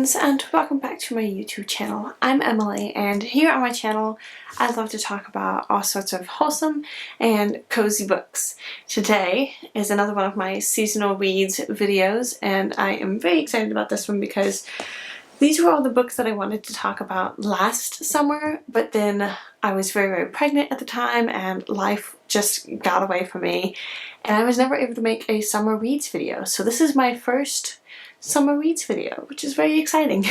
friends, and welcome back to my YouTube channel. I'm Emily, and here on my channel I love to talk about all sorts of wholesome and cozy books. Today is another one of my seasonal reads videos, and I am very excited about this one because these were all the books that I wanted to talk about last summer, but then I was very pregnant at the time and life just got away from me and I was never able to make a summer reads video. So this is my first summer reads video, which is very exciting.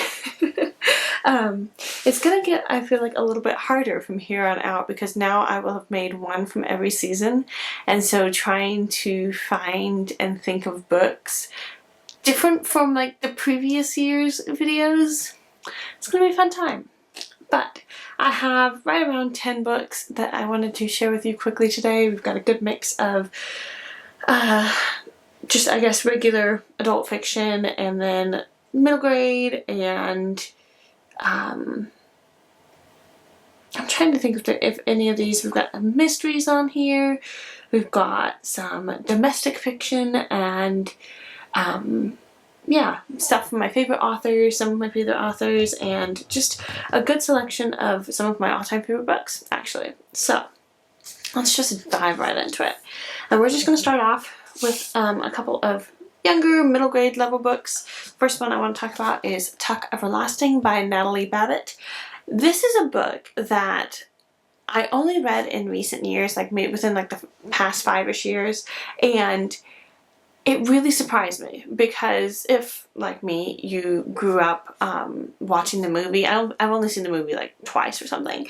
It's gonna get, I feel like, a little bit harder from here on out because now I will have made one from every season, and so trying to find and think of books different from like the previous year's videos, it's gonna be a fun time. But I have right around 10 books that I wanted to share with you quickly today. We've got a good mix of just, I guess, regular adult fiction and then middle grade, and I'm trying to think if any of these, we've got mysteries on here, we've got some domestic fiction, and yeah, stuff from my favorite authors, some of my favorite authors, and just a good selection of some of my all-time favorite books, actually. So let's just dive right into it. And we're just going to start off with a couple of younger middle grade level books. First one I want to talk about is Tuck Everlasting by Natalie Babbitt. This is a book that I only read in recent years, like maybe within like the past 5-ish years, and it really surprised me because if, like me, you grew up watching the movie, I've only seen the movie like twice or something,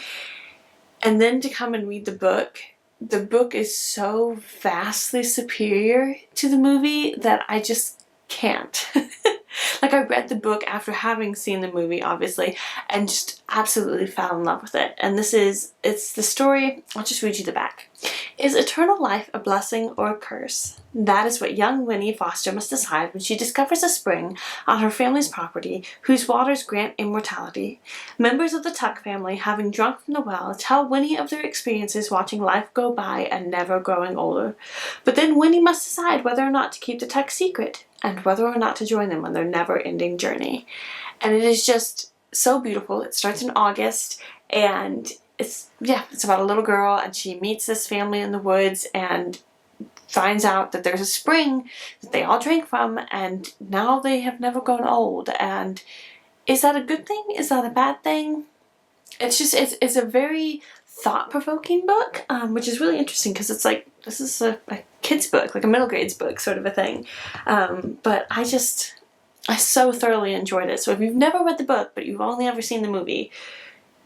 and then to come and read the book is so vastly superior to the movie that I just can't. Like, I read the book after having seen the movie, obviously, and just absolutely fell in love with it. And it's the story, I'll just read you the back. Is eternal life a blessing or a curse? That is what young Winnie Foster must decide when she discovers a spring on her family's property whose waters grant immortality. Members of the Tuck family, having drunk from the well, tell Winnie of their experiences watching life go by and never growing older. But then Winnie must decide whether or not to keep the Tuck secret, and whether or not to join them on their never-ending journey. And it is just so beautiful. It starts in August, and it's about a little girl, and she meets this family in the woods and finds out that there's a spring that they all drank from, and now they have never grown old. And is that a good thing? Is that a bad thing? It's just, it's a very thought-provoking book, which is really interesting because it's like, this is a kid's book, like a middle grades book sort of a thing. But I so thoroughly enjoyed it. So if you've never read the book, but you've only ever seen the movie,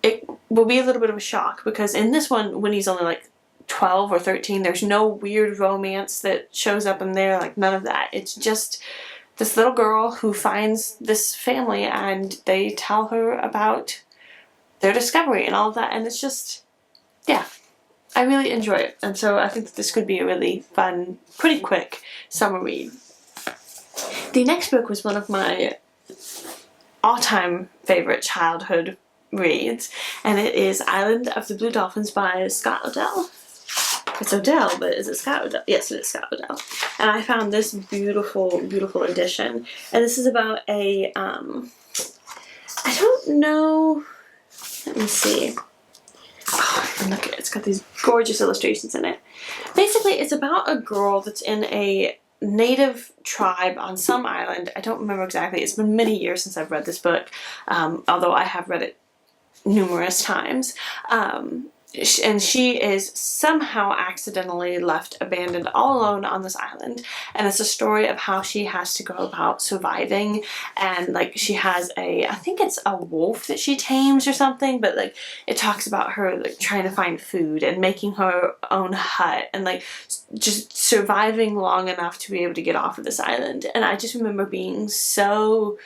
it will be a little bit of a shock because in this one, Winnie's only like 12 or 13. There's no weird romance that shows up in there, like none of that. It's just this little girl who finds this family and they tell her about their discovery and all of that, and it's just, yeah, I really enjoy it. And so I think that this could be a really fun, pretty quick summer read. The next book was one of my all-time favorite childhood reads, and it is Island of the Blue Dolphins by Scott Odell. It's Odell, but is it Scott Odell? Yes, it is Scott Odell. And I found this beautiful, beautiful edition. And this is about a, I don't know, let me see. Oh, and look, it's got these gorgeous illustrations in it. Basically, it's about a girl that's in a native tribe on some island. I don't remember exactly. It's been many years since I've read this book, although I have read it numerous times. And she is somehow accidentally left abandoned all alone on this island, and it's a story of how she has to go about surviving. And like, she has I think it's a wolf that she tames or something, but like it talks about her like trying to find food and making her own hut and like just surviving long enough to be able to get off of this island. And I just remember being so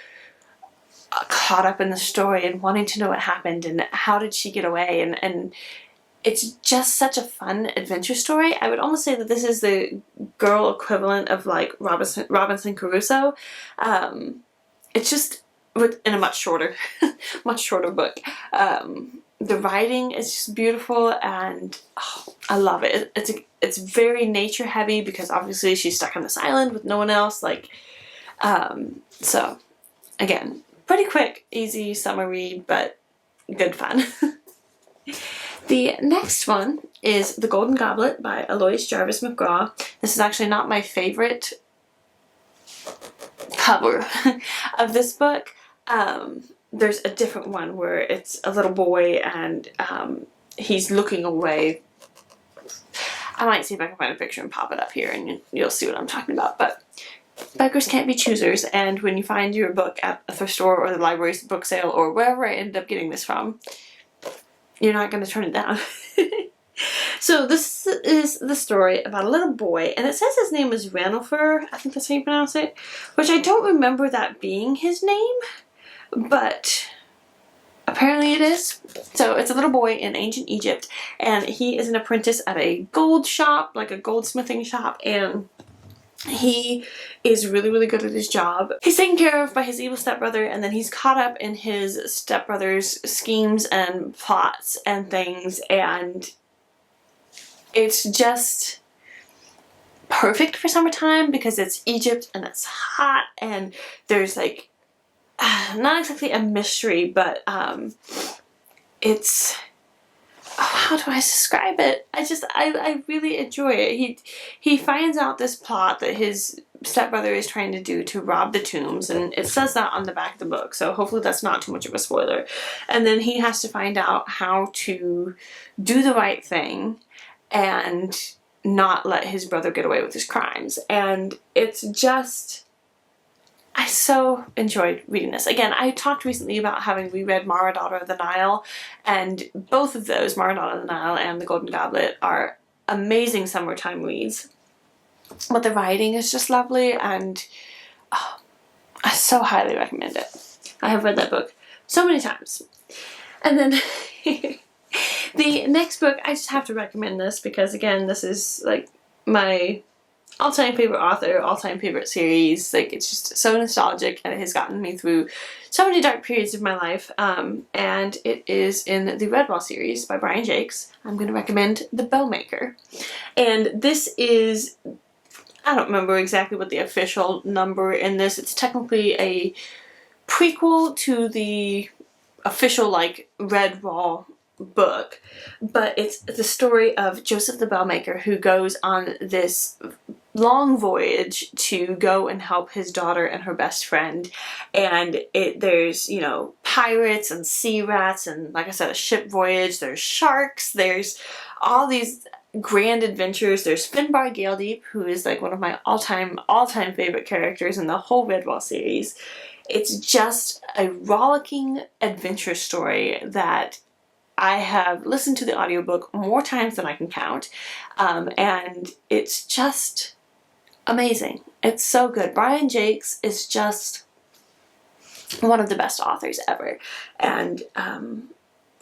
caught up in the story and wanting to know what happened and how did she get away, and it's just such a fun adventure story. I would almost say that this is the girl equivalent of like Robinson Crusoe. It's just in a much shorter book. The writing is just beautiful, and I love it. It's very nature heavy because obviously she's stuck on this island with no one else. Like, so again, pretty quick, easy summer read, but good fun. The next one is The Golden Goblet by Eloise, Jarvis, McGraw. This is actually not my favorite cover of this book. There's a different one where it's a little boy and he's looking away. I might see if I can find a picture and pop it up here and you'll see what I'm talking about. But beggars can't be choosers, and when you find your book at a thrift store or the library's book sale or wherever I ended up getting this from, you're not going to turn it down. So this is the story about a little boy, and it says his name is Ranulfer, I think that's how you pronounce it, which I don't remember that being his name, but apparently it is. So it's a little boy in ancient Egypt, and he is an apprentice at a gold shop, like a goldsmithing shop, and he is really, really good at his job. He's taken care of by his evil stepbrother, and then he's caught up in his stepbrother's schemes and plots and things, and it's just perfect for summertime because it's Egypt and it's hot and there's like, not exactly a mystery, but it's, how do I describe it? I really enjoy it. He finds out this plot that his stepbrother is trying to do to rob the tombs, and it says that on the back of the book, so hopefully that's not too much of a spoiler. And then he has to find out how to do the right thing and not let his brother get away with his crimes. And it's just, I so enjoyed reading this. Again, I talked recently about having reread Mara, Daughter of the Nile, and both of those, Mara, Daughter of the Nile and The Golden Goblet, are amazing summertime reads. But the writing is just lovely, and I so highly recommend it. I have read that book so many times. And then the next book, I just have to recommend this because, again, this is like my all-time favorite author, all-time favorite series. Like, it's just so nostalgic, and it has gotten me through so many dark periods of my life. And it is in the Redwall series by Brian Jacques. I'm going to recommend The Bellmaker. And this is, I don't remember exactly what the official number in this. It's technically a prequel to the official, like, Redwall book, but it's the story of Joseph the Bellmaker, who goes on this long voyage to go and help his daughter and her best friend. And there's, you know, pirates and sea rats, and like I said, a ship voyage, there's sharks, there's all these grand adventures. There's Finbar Galedeep, who is like one of my all-time favorite characters in the whole Redwall series. It's just a rollicking adventure story that I have listened to the audiobook more times than I can count, and it's just amazing. It's so good. Brian Jacques is just one of the best authors ever, and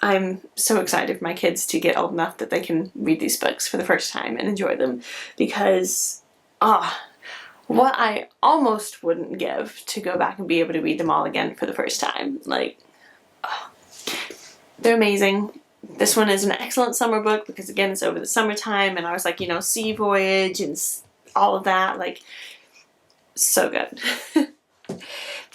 I'm so excited for my kids to get old enough that they can read these books for the first time and enjoy them, because what I almost wouldn't give to go back and be able to read them all again for the first time. Like, they're amazing. This one is an excellent summer book because, again, it's over the summertime, and I was like, you know, sea voyage and all of that, like, so good.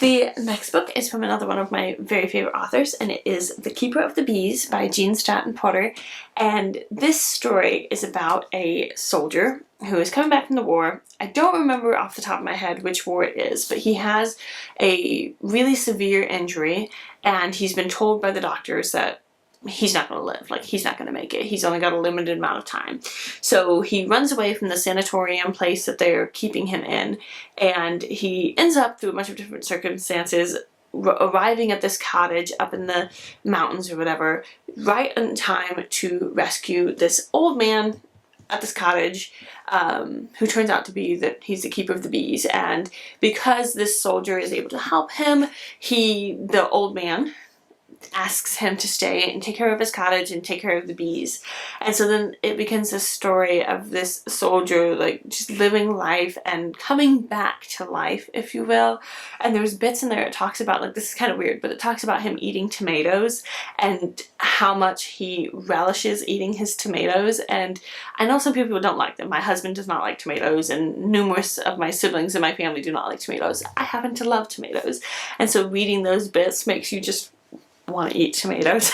The next book is from another one of my very favorite authors, and it is The Keeper of the Bees by Jean Stratton-Porter. And this story is about a soldier who is coming back from the war. I don't remember off the top of my head which war it is, but he has a really severe injury, and he's been told by the doctors that he's not going to live. Like, he's not going to make it. He's only got a limited amount of time. So he runs away from the sanatorium place that they're keeping him in, and he ends up, through a bunch of different circumstances, arriving at this cottage up in the mountains or whatever, right in time to rescue this old man at this cottage, who turns out to be that he's the keeper of the bees. And because this soldier is able to help him, the old man asks him to stay and take care of his cottage and take care of the bees. And so then it begins this story of this soldier like just living life and coming back to life, if you will. And there's bits in there it talks about, like, this is kind of weird, but it talks about him eating tomatoes and how much he relishes eating his tomatoes. And I know some people don't like them. My husband does not like tomatoes, and numerous of my siblings in my family do not like tomatoes. I happen to love tomatoes, and so reading those bits makes you just want to eat tomatoes.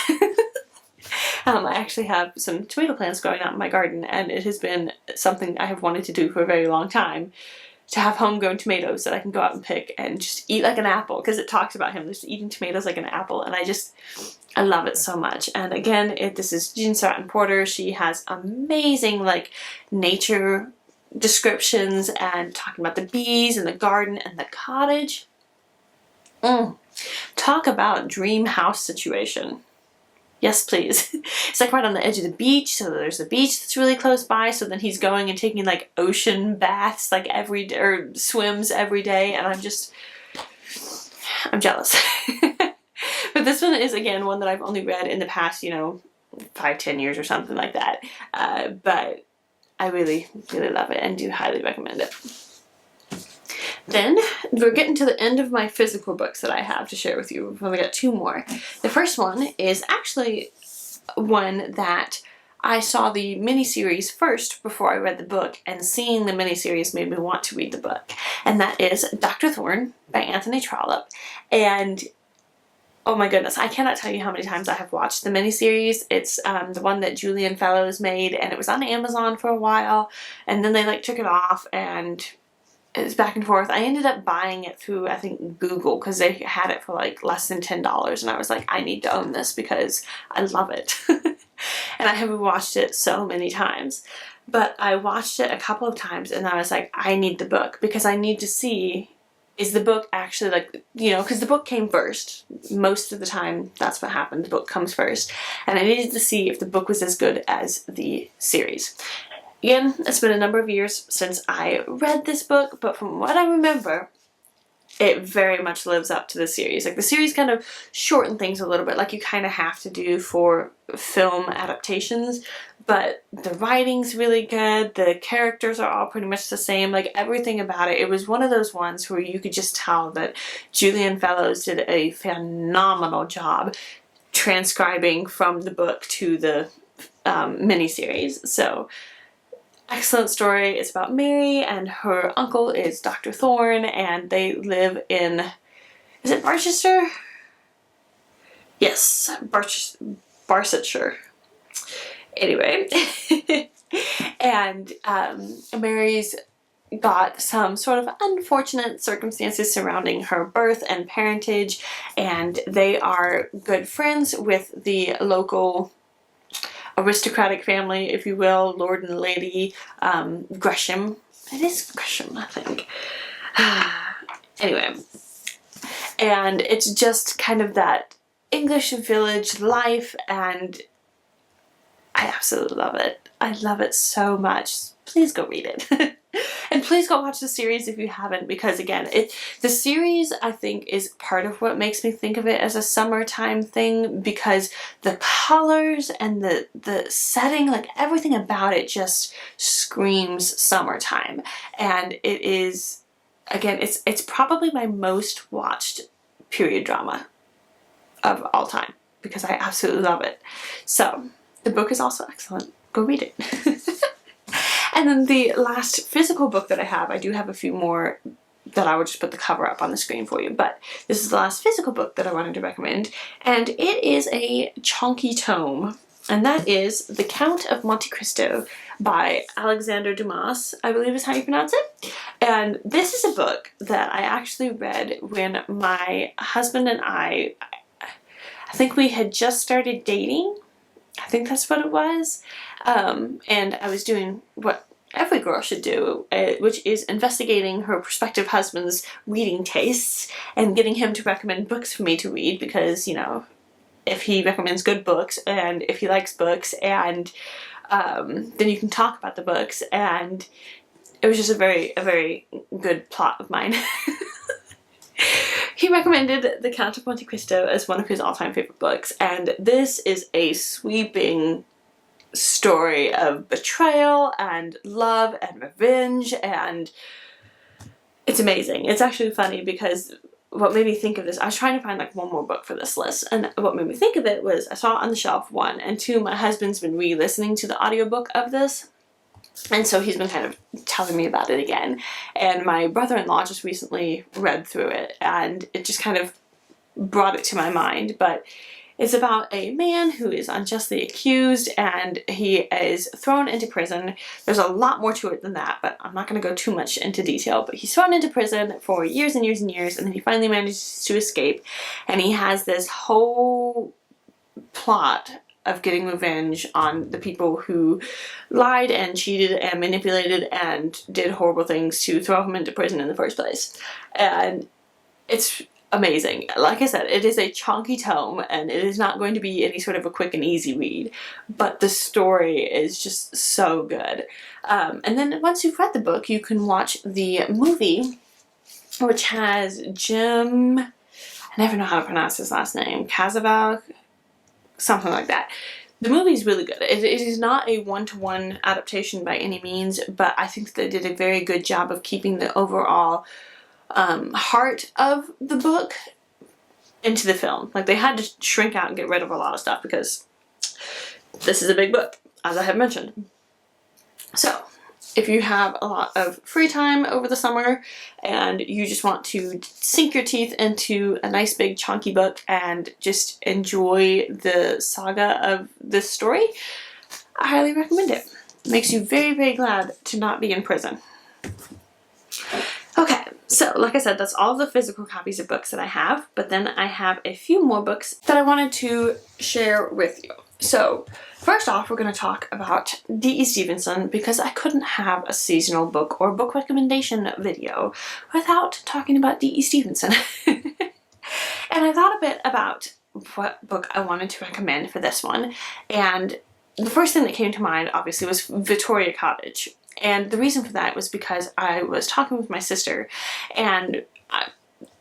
I actually have some tomato plants growing out in my garden, and it has been something I have wanted to do for a very long time, to have homegrown tomatoes that I can go out and pick and just eat like an apple, because it talks about him just eating tomatoes like an apple, and I love it so much. And again, this is Stratton-Porter. She has amazing like nature descriptions and talking about the bees and the garden and the cottage. Talk about dream house situation. Yes, please. It's like right on the edge of the beach, so there's a beach that's really close by, so then he's going and taking like ocean baths like every day, or swims every day, and I'm jealous. But this one is, again, one that I've only read in the past, 5-10 years or something like that. But I really, really love it and do highly recommend it. Then we're getting to the end of my physical books that I have to share with you. We've only got 2 more. The first one is actually one that I saw the miniseries first before I read the book, and seeing the miniseries made me want to read the book. And that is Dr. Thorne by Anthony Trollope. And oh my goodness, I cannot tell you how many times I have watched the miniseries. It's the one that Julian Fellowes made, and it was on Amazon for a while, and then they like took it off, and it's back and forth. I ended up buying it through, I think, Google, because they had it for like less than $10, and I was like, I need to own this because I love it. And I have watched it so many times. But I watched it a couple of times, and I was like, I need the book, because I need to see, is the book actually like, because the book came first. Most of the time, that's what happened. The book comes first. And I needed to see if the book was as good as the series. Again, it's been a number of years since I read this book, but from what I remember, it very much lives up to the series. Like, the series kind of shortened things a little bit, like you kind of have to do for film adaptations, but the writing's really good, the characters are all pretty much the same, like everything about it. It was one of those ones where you could just tell that Julian Fellowes did a phenomenal job transcribing from the book to the miniseries. So, excellent story. It's about Mary, and her uncle is Dr. Thorne, and they live in, is it Barchester? Yes, Barsetshire. Anyway, and Mary's got some sort of unfortunate circumstances surrounding her birth and parentage, and they are good friends with the local aristocratic family, if you will, Lord and Lady Gresham. It is Gresham, I think. Anyway, and it's just kind of that English village life, and I absolutely love it. I love it so much. Please go read it. And please go watch the series if you haven't, because again, the series, I think, is part of what makes me think of it as a summertime thing, because the colors and the setting, like everything about it just screams summertime. And it is, again, it's probably my most watched period drama of all time, because I absolutely love it. So, the book is also excellent. Go read it. And then the last physical book that I do have a few more that I will just put the cover up on the screen for you, but this is the last physical book that I wanted to recommend, and it is a chunky tome, and that is The Count of Monte Cristo by Alexander Dumas, I believe is how you pronounce it. And this is a book that I actually read when my husband and I think we had just started dating. I think that's what it was. And I was doing what every girl should do, which is investigating her prospective husband's reading tastes and getting him to recommend books for me to read, because, if he recommends good books and if he likes books, and then you can talk about the books, and it was just a very good plot of mine. he recommended The Count of Monte Cristo as one of his all-time favorite books, and this is a sweeping story of betrayal and love and revenge, and it's amazing. It's actually funny because what made me think of this, I was trying to find like one more book for this list, and what made me think of it was I saw it on the shelf, one, and two, my husband's been re-listening to the audiobook of this, and so he's been kind of telling me about it again, and my brother-in-law just recently read through it, and it just kind of brought it to my mind. But it's about a man who is unjustly accused, and he is thrown into prison. There's a lot more to it than that, but I'm not going to go too much into detail. But he's thrown into prison for years and years and years, and then he finally manages to escape, and he has this whole plot of getting revenge on the people who lied and cheated and manipulated and did horrible things to throw him into prison in the first place. And it's amazing. Like I said, it is a chunky tome, and it is not going to be any sort of a quick and easy read, but the story is just so good. And then once you've read the book, you can watch the movie, which has Jim, I never know how to pronounce his last name, Kazaval, something like that. The movie's really good. It is not a one-to-one adaptation by any means, but I think they did a very good job of keeping the overall heart of the book into the film. Like, they had to shrink out and get rid of a lot of stuff because this is a big book, as I have mentioned. So, if you have a lot of free time over the summer and you just want to sink your teeth into a nice big chunky book and just enjoy the saga of this story, I highly recommend it. It makes you very, very glad to not be in prison. Okay, so like I said, that's all of the physical copies of books that I have, but then I have a few more books that I wanted to share with you. So, first off, we're going to talk about D.E. Stevenson, because I couldn't have a seasonal book or book recommendation video without talking about D.E. Stevenson. And I thought a bit about what book I wanted to recommend for this one, and the first thing that came to mind, obviously, was Vittoria Cottage. And the reason for that was because I was talking with my sister, and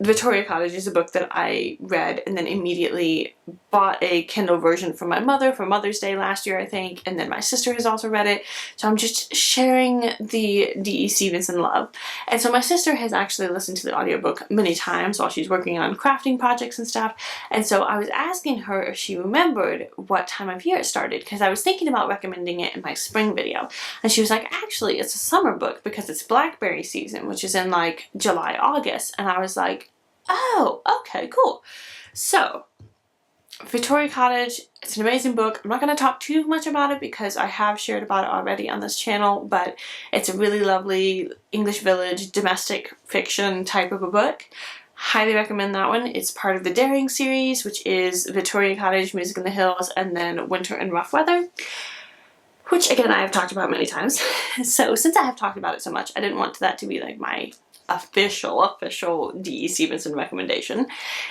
Vittoria Cottage is a book that I read and then immediately bought a Kindle version for my mother for Mother's Day last year, I think, and then my sister has also read it, so I'm just sharing the D.E. Stevenson love. And so my sister has actually listened to the audiobook many times while she's working on crafting projects and stuff, and so I was asking her if she remembered what time of year it started, because I was thinking about recommending it in my spring video, and she was like, actually, it's a summer book because it's blackberry season, which is in like July, August, and I was like, oh, okay, cool. So, Vittoria Cottage, it's an amazing book. I'm not going to talk too much about it because I have shared about it already on this channel, but it's a really lovely English village domestic fiction type of a book. Highly recommend that one. It's part of the Daring series, which is Vittoria Cottage, Music in the Hills, and then Winter and Rough Weather, which again I have talked about many times. So since I have talked about it so much, I didn't want that to be like my official D.E. Stevenson recommendation.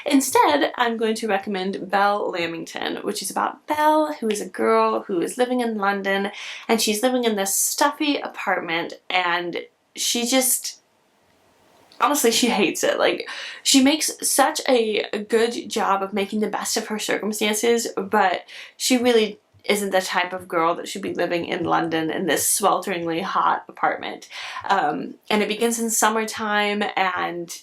Instead, I'm going to recommend Belle Lamington, which is about Belle, who is a girl who is living in London, and she's living in this stuffy apartment, and she just, honestly, she hates it. Like, she makes such a good job of making the best of her circumstances, but she really isn't the type of girl that should be living in London in this swelteringly hot apartment. And it begins in summertime, and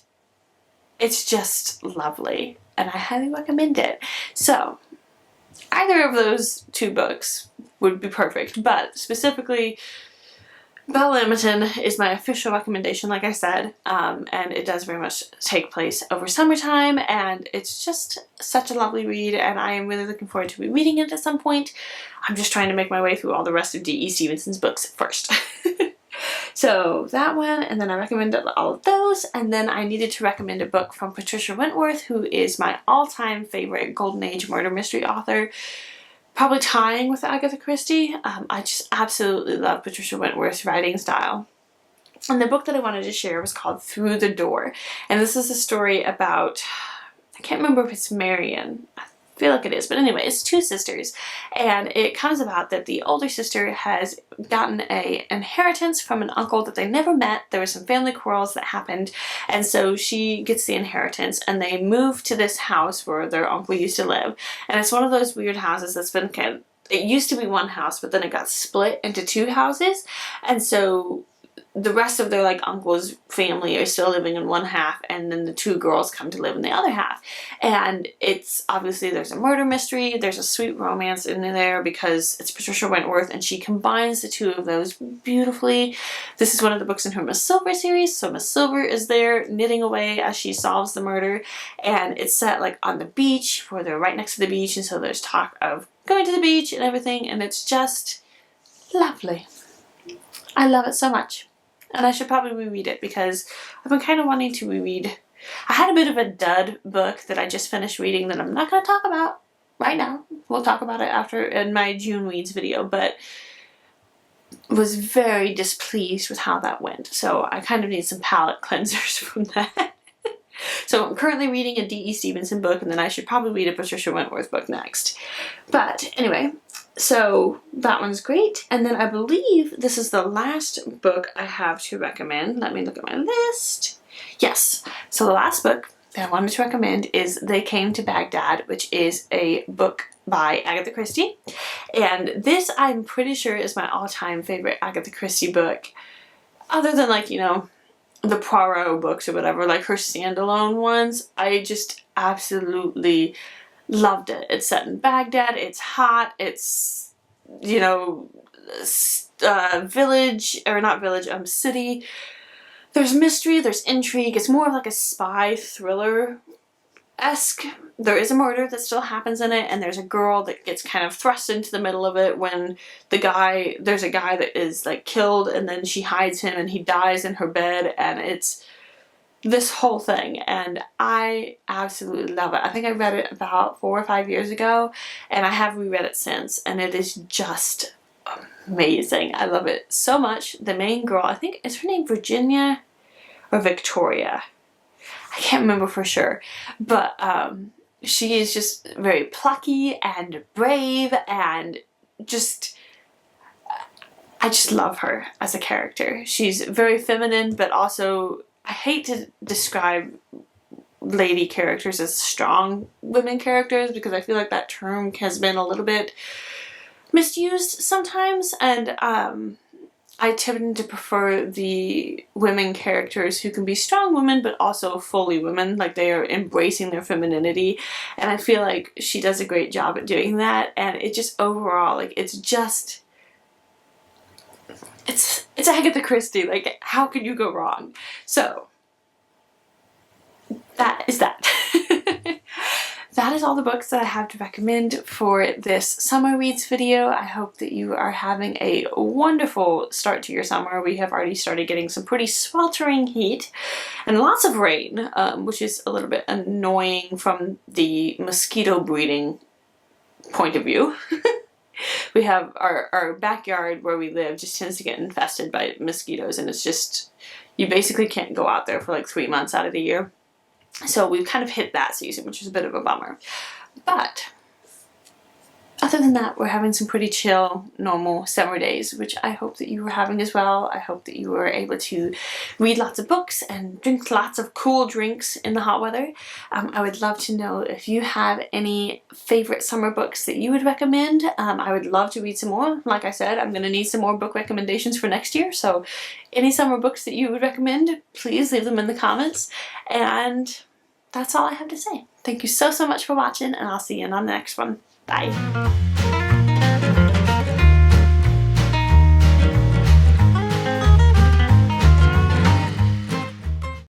it's just lovely, and I highly recommend it. So, either of those two books would be perfect, but specifically Belle Lamington is my official recommendation, like I said, and it does very much take place over summertime, and it's just such a lovely read, and I am really looking forward to rereading it at some point. I'm just trying to make my way through all the rest of D.E. Stevenson's books first. So that one, and then I recommended all of those, and then I needed to recommend a book from Patricia Wentworth, who is my all-time favorite Golden Age murder mystery author. Probably tying with Agatha Christie. I just absolutely love Patricia Wentworth's writing style. And the book that I wanted to share was called Through the Door. And this is a story about, I can't remember if it's Marion. I feel like it is, but anyway, it's two sisters, and it comes about that the older sister has gotten a inheritance from an uncle that they never met. There were some family quarrels that happened, and so she gets the inheritance, and they move to this house where their uncle used to live, and it's one of those weird houses that's been kind of, it used to be one house, but then it got split into two houses, and so the rest of their like uncle's family are still living in one half, and then the two girls come to live in the other half. And it's obviously, there's a murder mystery, there's a sweet romance in there because it's Patricia Wentworth, and she combines the two of those beautifully. This is one of the books in her Miss Silver series, so Miss Silver is there knitting away as she solves the murder, and it's set like on the beach, where they're right next to the beach, and so there's talk of going to the beach and everything, and it's just lovely. I love it so much. And I should probably reread it because I've been kind of wanting to reread. I had a bit of a dud book that I just finished reading that I'm not going to talk about right now. We'll talk about it after in my June reads video, but was very displeased with how that went. So I kind of need some palate cleansers from that. So I'm currently reading a D.E. Stevenson book, and then I should probably read a Patricia Wentworth book next. But anyway, so that one's great. And then I believe this is the last book I have to recommend. Let me look at my list. Yes. So the last book that I wanted to recommend is They Came to Baghdad, which is a book by Agatha Christie. And this, I'm pretty sure, is my all-time favorite Agatha Christie book. Other than, like, you know, the Poirot books or whatever, like her standalone ones. I just absolutely loved it. It's set in Baghdad, it's hot, it's, you know, village, or not village, city. There's mystery, there's intrigue, it's more of like a spy thriller-esque. There is a murder that still happens in it, and there's a girl that gets kind of thrust into the middle of it when there's a guy that is like killed, and then she hides him and he dies in her bed, and it's this whole thing, and I absolutely love it. I think I read it about 4 or 5 years ago, and I have reread it since, and it is just amazing. I love it so much. The main girl, I think, is her name Virginia or Victoria? I can't remember for sure, but she is just very plucky and brave, and just, I just love her as a character. She's very feminine, but also, I hate to describe lady characters as strong women characters because I feel like that term has been a little bit misused sometimes, and I tend to prefer the women characters who can be strong women but also fully women, like they are embracing their femininity, and I feel like she does a great job at doing that, and it just overall, like, it's just, it's Agatha Christie, like, how could you go wrong? So that is that. That is all the books that I have to recommend for this summer reads video. I hope that you are having a wonderful start to your summer. We have already started getting some pretty sweltering heat and lots of rain, which is a little bit annoying from the mosquito breeding point of view. We have our backyard where we live just tends to get infested by mosquitoes, and it's just, you basically can't go out there for like 3 months out of the year. So we've kind of hit that season, which is a bit of a bummer. But other than that, we're having some pretty chill, normal summer days, which I hope that you were having as well. I hope that you were able to read lots of books and drink lots of cool drinks in the hot weather. I would love to know if you have any favorite summer books that you would recommend. I would love to read some more. Like I said, I'm going to need some more book recommendations for next year, so any summer books that you would recommend, please leave them in the comments. And that's all I have to say. Thank you so much for watching, and I'll see you in on the next one. Bye.